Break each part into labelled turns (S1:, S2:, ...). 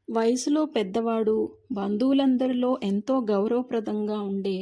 S1: వయసులో పెద్దవాడు, బంధువులందరిలో ఎంతో గౌరవప్రదంగా ఉండే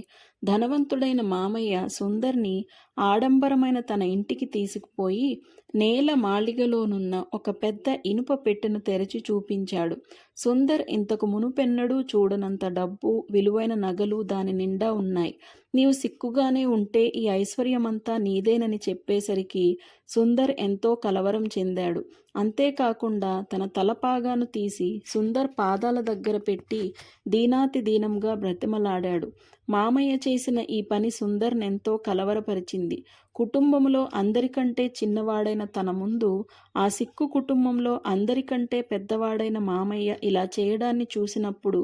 S1: ధనవంతుడైన మామయ్య సుందర్‌ని ఆడంబరమైన తన ఇంటికి తీసుకుపోయి, నేల మాళిగలోనున్న ఒక పెద్ద ఇనుప పెట్టెను తెరచి చూపించాడు. సుందర్ ఇంతకు మునుపెన్నడూ చూడనంత డబ్బు, విలువైన నగలు దాని నిండా ఉన్నాయి. నీవు సిక్కుగానే ఉంటే ఈ ఐశ్వర్యమంతా నీదేనని చెప్పేసరికి సుందర్ ఎంతో కలవరం చెందాడు. అంతేకాకుండా తన తలపాగాను తీసి సుందర్ పాదాల దగ్గర పెట్టి దీనాతి దీనంగా బ్రతిమలాడాడు. మామయ్య చేసిన ఈ పని సుందర్‌నెంతో కలవరపరిచింది. కుటుంబంలో అందరికంటే చిన్నవాడైన తన ముందు, ఆ సిక్కు కుటుంబంలో అందరికంటే పెద్దవాడైన మామయ్య ఇలా చేయడాన్ని చూసినప్పుడు,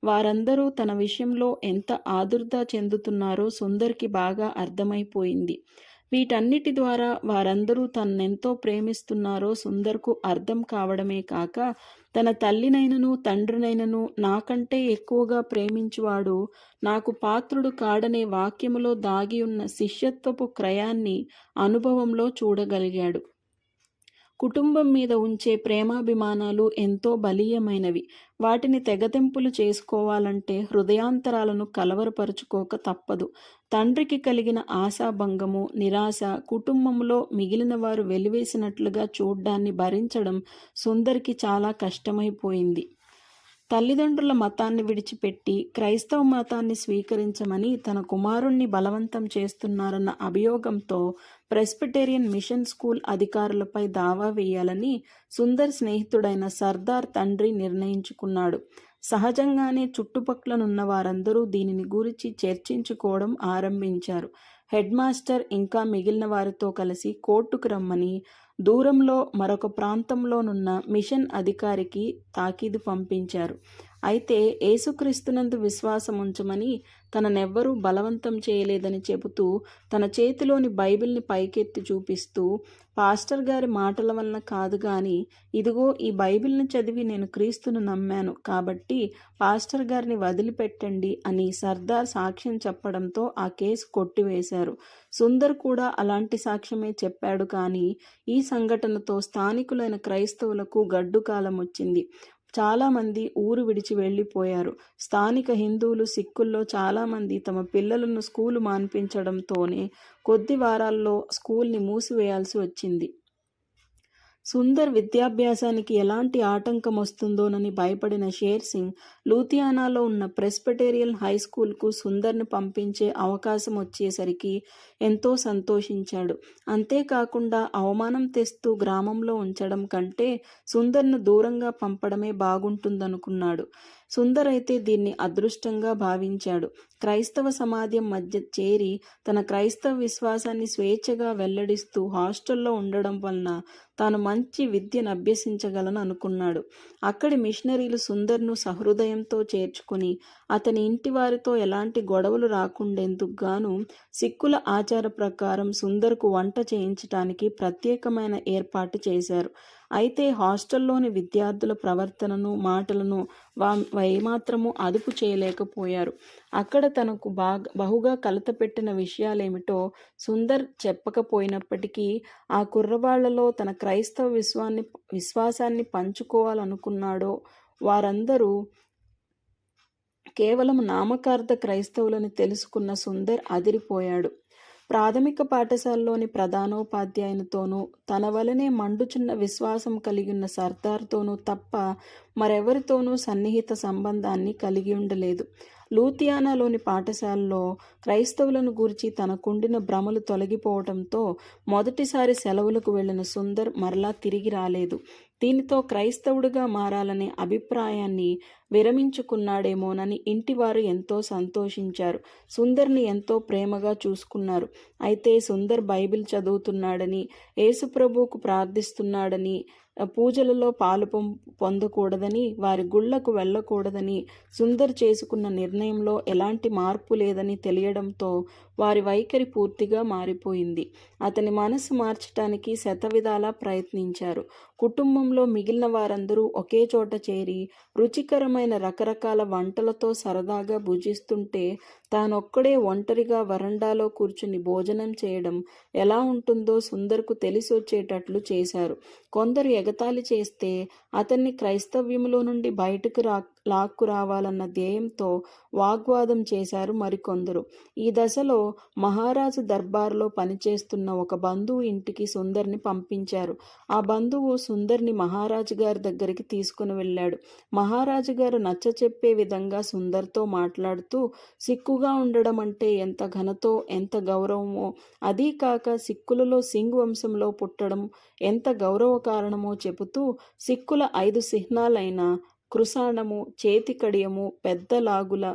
S1: వారందరూ తన విషయంలో ఎంత ఆదుర్దా చెందుతున్నారో సుందర్‌కి బాగా అర్థమైపోయింది. వీటన్నిటి ద్వారా వారందరూ తన్నెంతో ప్రేమిస్తున్నారో సుందర్‌కు అర్థం కావడమే కాక, తన తల్లినైనను, తండ్రినైనను నాకంటే ఎక్కువగా ప్రేమించువాడు నాకు పాత్రుడు కాడనే వాక్యములో దాగియున్న శిష్యత్వపు క్రయాన్ని అనుభవంలో చూడగలిగాడు. కుటుంబం మీద ఉంచే ప్రేమాభిమానాలు ఎంతో బలీయమైనవి. వాటిని తెగతెంపులు చేసుకోవాలంటే హృదయాంతరాలను కలవరపరుచుకోక తప్పదు. తండ్రికి కలిగిన ఆశాభంగము, నిరాశ కుటుంబంలో మిగిలిన వారు వెలివేసినట్లుగా చూడ్డాన్ని భరించడం సుందర్‌కి చాలా కష్టమైపోయింది. తల్లిదండ్రుల మతాన్ని విడిచిపెట్టి క్రైస్తవ మతాన్ని స్వీకరించమని తన కుమారుణ్ణి బలవంతం చేస్తున్నారన్న అభియోగంతో ప్రెస్బిటేరియన్ మిషన్ స్కూల్ అధికారులపై దావా వేయాలని సుందర్ స్నేహితుడైన సర్దార్ తండ్రి నిర్ణయించుకున్నాడు. సహజంగానే చుట్టుపక్కలనున్న వారందరూ దీనిని గురించి చర్చించుకోవడం ఆరంభించారు. హెడ్ మాస్టర్ ఇంకా మిగిలిన వారితో కలిసి కోర్టుకు రమ్మని దూరంలో మరొక ప్రాంతంలోనున్న మిషన్ అధికారికి తాకీదు పంపించారు. అయితే యేసుక్రీస్తునందు విశ్వాసం ఉంచమని తననెవ్వరూ బలవంతం చేయలేదని చెబుతూ తన చేతిలోని బైబిల్‌ని పైకెత్తి చూపిస్తూ, పాస్టర్ గారి మాటల వలన కాదు గాని, ఇదిగో ఈ బైబిల్‌ని చదివి నేను క్రీస్తును నమ్మాను కాబట్టి పాస్టర్ గారిని వదిలిపెట్టండి అని సర్దార్ సాక్ష్యం చెప్పడంతో ఆ కేసు కొట్టివేశారు. సుందర్ కూడా అలాంటి సాక్ష్యమే చెప్పాడు కానీ, ఈ సంఘటనతో స్థానికులైన క్రైస్తవులకు గడ్డుకాలం వచ్చింది. చాలామంది ఊరు విడిచి వెళ్ళిపోయారు. స్థానిక హిందువులు, సిక్కుల్లో చాలామంది తమ పిల్లలను స్కూలు మాన్పించడంతోనే కొద్ది వారాల్లో స్కూల్‌ని మూసివేయాల్సి వచ్చింది. సుందర్ విద్యాభ్యాసానికి ఎలాంటి ఆటంకం వస్తుందోనని భయపడిన షేర్ సింగ్ లూథియానాలో ఉన్న ప్రెస్బిటేరియన్ హై స్కూల్‌కు సుందర్‌ని పంపించే అవకాశం వచ్చేసరికి ఎంతో సంతోషించాడు. అంతేకాకుండా అవమానం తెస్తూ గ్రామంలో ఉంచడం కంటే సుందర్‌ను దూరంగా పంపడమే బాగుంటుందనుకున్నాడు. సుందర్ అయితే దీన్ని అదృష్టంగా భావించాడు. క్రైస్తవ సమాజం మధ్య చేరి తన క్రైస్తవ విశ్వాసాన్ని స్వేచ్ఛగా వెల్లడిస్తూ హాస్టల్లో ఉండడం వలన తాను మంచి విద్యను అభ్యసించగలను అనుకున్నాడు. అక్కడి మిషనరీలు సుందర్‌ను సహృదయంతో చేర్చుకుని అతని ఇంటి వారితో ఎలాంటి గొడవలు రాకుండేందుకు గాను సిక్కుల ఆచార ప్రకారం సుందర్‌కు వంట చేయించటానికి ప్రత్యేకమైన ఏర్పాటు చేశారు. అయితే హాస్టల్లోని విద్యార్థుల ప్రవర్తనను, మాటలను ఏమాత్రమూ అదుపు చేయలేకపోయారు. అక్కడ తనకు బహుగా కలతపెట్టిన విషయాలేమిటో సుందర్ చెప్పకపోయినప్పటికీ, ఆ కుర్రవాళ్లలో తన క్రైస్తవ విశ్వాసాన్ని పంచుకోవాలనుకున్నాడో వారందరూ కేవలం నామకార్థ క్రైస్తవులని తెలుసుకున్న సుందర్ అదిరిపోయాడు. ప్రాథమిక పాఠశాలలోని ప్రధానోపాధ్యాయునితోనూ, తన వలనే మండుచున్న విశ్వాసం కలిగియున్న సర్దార్తోనూ తప్ప మరెవరితోనూ సన్నిహిత సంబంధాన్ని కలిగి ఉండలేదు. లూథియానాలోని పాఠశాలలో క్రైస్తవులను గూర్చి తనకుండిన భ్రమలు తొలగిపోవటంతో మొదటిసారి సెలవులకు వెళ్లిన సుందర్ మరలా తిరిగి రాలేదు. దీనితో క్రైస్తవుడిగా మారాలనే అభిప్రాయాన్ని విరమించుకున్నాడేమోనని ఇంటివారు ఎంతో సంతోషించారు. సుందర్‌ని ఎంతో ప్రేమగా చూసుకున్నారు. అయితే సుందర్ బైబిల్ చదువుతున్నాడని, యేసుప్రభువుకు ప్రార్థిస్తున్నాడని, పూజలలో పాలు పొందకూడదని, వారి గుళ్లకు వెళ్ళకూడదని సుందర్ చేసుకున్న నిర్ణయంలో ఎలాంటి మార్పు లేదని తెలియడంతో వారి వైఖరి పూర్తిగా మారిపోయింది. అతని మనసు మార్చటానికి శతవిధాలా ప్రయత్నించారు. కుటుంబంలో మిగిలిన వారందరూ ఒకే చోట చేరి రుచికరమైన రకరకాల వంటలతో సరదాగా భుజిస్తుంటే తానొక్కడే ఒంటరిగా వరండాలో కూర్చుని భోజనం చేయడం ఎలా ఉంటుందో సుందర్కు తెలిసొచ్చేటట్లు చేశారు. కొందరు ఎగతాళి చేస్తే అతన్ని క్రైస్తవ్యంలో నుండి బయటకు లాక్కు రావాలన్న ధ్యేయంతో వాగ్వాదం చేశారు మరికొందరు. ఈ దశలో మహారాజు దర్బారులో పనిచేస్తున్న ఒక బంధువు ఇంటికి సుందర్ని పంపించారు. ఆ బంధువు సుందర్ని మహారాజు గారి దగ్గరికి తీసుకుని వెళ్ళాడు. మహారాజు గారు నచ్చచెప్పే విధంగా సుందర్తో మాట్లాడుతూ సిక్కుగా ఉండడం అంటే ఎంత ఘనతో ఎంత గౌరవమో, అదీ కాక సిక్కులలో సింగ్ వంశంలో పుట్టడం ఎంత గౌరవ కారణమో చెబుతూ సిక్కుల 5 చిహ్నాలైన కృసాణము, చేతి కడియము, పెద్ద లాగుల,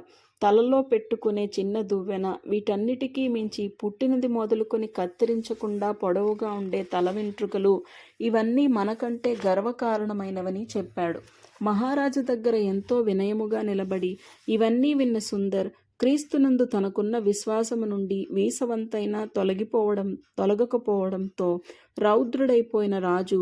S1: తలలో పెట్టుకునే చిన్న దువ్వెన, వీటన్నిటికీ మించి పుట్టినది మొదలుకొని కత్తిరించకుండా పొడవుగా ఉండే తల వెంట్రుకలు, ఇవన్నీ మనకంటే గర్వకారణమైనవని చెప్పాడు. మహారాజు దగ్గర ఎంతో వినయముగా నిలబడి ఇవన్నీ విన్న సుందర్ క్రీస్తునందు తనకున్న విశ్వాసము నుండి వీసవంతైనా తొలగకపోవడంతో రౌద్రుడైపోయిన రాజు,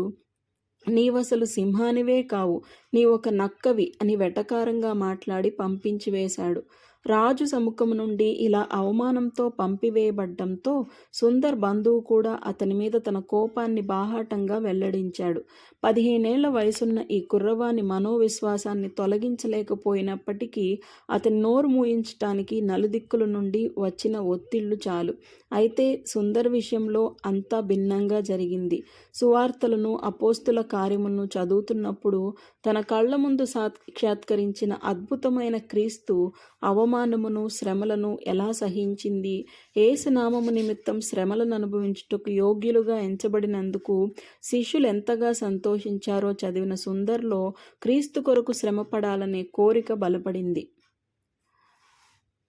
S1: నీవసలు సింహానివే కావు, నీ ఒక నక్కవి అని వెటకారంగా మాట్లాడి పంపించి వేశాడు. రాజు సముఖము నుండి ఇలా అవమానంతో పంపివేయబడ్డంతో సుందర్ బంధువు కూడా అతని మీద తన కోపాన్ని బాహాటంగా వెల్లడించాడు. 15 ఏళ్ల వయసున్న ఈ కుర్రవాని మనోవిశ్వాసాన్ని తొలగించలేకపోయినప్పటికీ అతని నోరు మూయించటానికి నలుదిక్కుల నుండి వచ్చిన ఒత్తిళ్లు చాలు. అయితే సుందర్ విషయంలో అంతా భిన్నంగా జరిగింది. సువార్తలను, అపోస్తుల కార్యములను చదువుతున్నప్పుడు తన కళ్ల ముందు సాక్షాత్కరించిన అద్భుతమైన క్రీస్తు అవమానమును, శ్రమలను ఎలా సహించింది, యేసు నామము నిమిత్తం శ్రమలను అనుభవించుటకు యోగ్యులుగా ఎంచబడినందుకు శిష్యులు ఎంతగా సంతోషించారో చదివిన సుందర్లో క్రీస్తు కొరకు శ్రమపడాలనే కోరిక బలపడింది.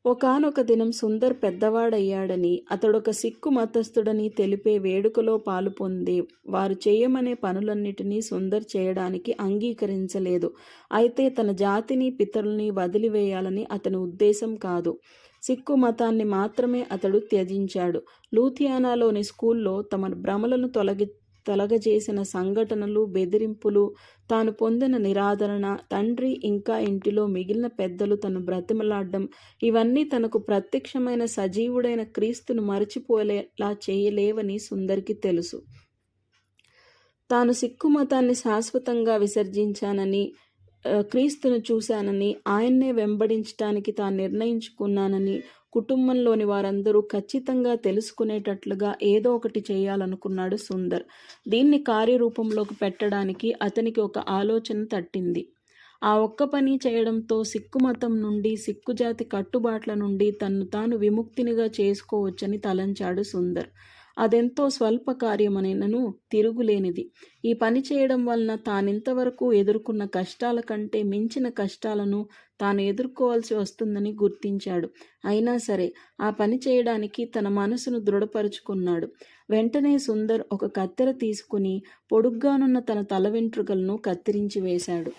S1: ఒకానొక దినం సుందర్ పెద్దవాడయ్యాడని, అతడొక సిక్కు మతస్థుడని తెలిపే వేడుకలో పాలు పొంది వారు చేయమనే పనులన్నిటినీ సుందర్ చేయడానికి అంగీకరించలేదు. అయితే తన జాతిని, పితరుల్ని వదిలివేయాలని అతని ఉద్దేశం కాదు. సిక్కు మతాన్ని మాత్రమే అతడు త్యజించాడు. లూథియానాలోని స్కూల్లో తమ భ్రమలను తొలగజేసిన సంఘటనలు, బెదిరింపులు, తాను పొందిన నిరాదరణ, తండ్రి ఇంకా ఇంటిలో మిగిలిన పెద్దలు తను బ్రతిమలాడ్డం, ఇవన్నీ తనకు ప్రత్యక్షమైన సజీవుడైన క్రీస్తును మరచిపోలేలా చేయలేవని సుందర్కి తెలుసు. తాను సిక్కు మతాన్ని శాశ్వతంగా విసర్జించానని, క్రీస్తును చూశానని, ఆయన్నే వెంబడించటానికి తాను నిర్ణయించుకున్నానని కుటుంబంలోని వారందరూ ఖచ్చితంగా తెలుసుకునేటట్లుగా ఏదో ఒకటి చేయాలనుకున్నాడు సుందర్. దీన్ని కార్యరూపంలోకి పెట్టడానికి అతనికి ఒక ఆలోచన తట్టింది. ఆ ఒక్క పని చేయడంతో సిక్కు మతం నుండి, సిక్కు జాతి కట్టుబాట్ల నుండి తన్ను తాను విముక్తినిగా చేసుకోవచ్చని తలంచాడు సుందర్. అదెంతో స్వల్ప కార్యమనైనను తిరుగులేనిది. ఈ పని చేయడం వలన తానింతవరకు ఎదుర్కొన్న కష్టాల కంటే మించిన కష్టాలను తాను ఎదుర్కోవాల్సి వస్తుందని గుర్తించాడు. అయినా సరే ఆ పని చేయడానికి తన మనసును దృఢపరుచుకున్నాడు. వెంటనే సుందర్ ఒక కత్తెర తీసుకుని పొడుగ్గానున్న తన తల వెంట్రుకలను కత్తిరించి వేశాడు.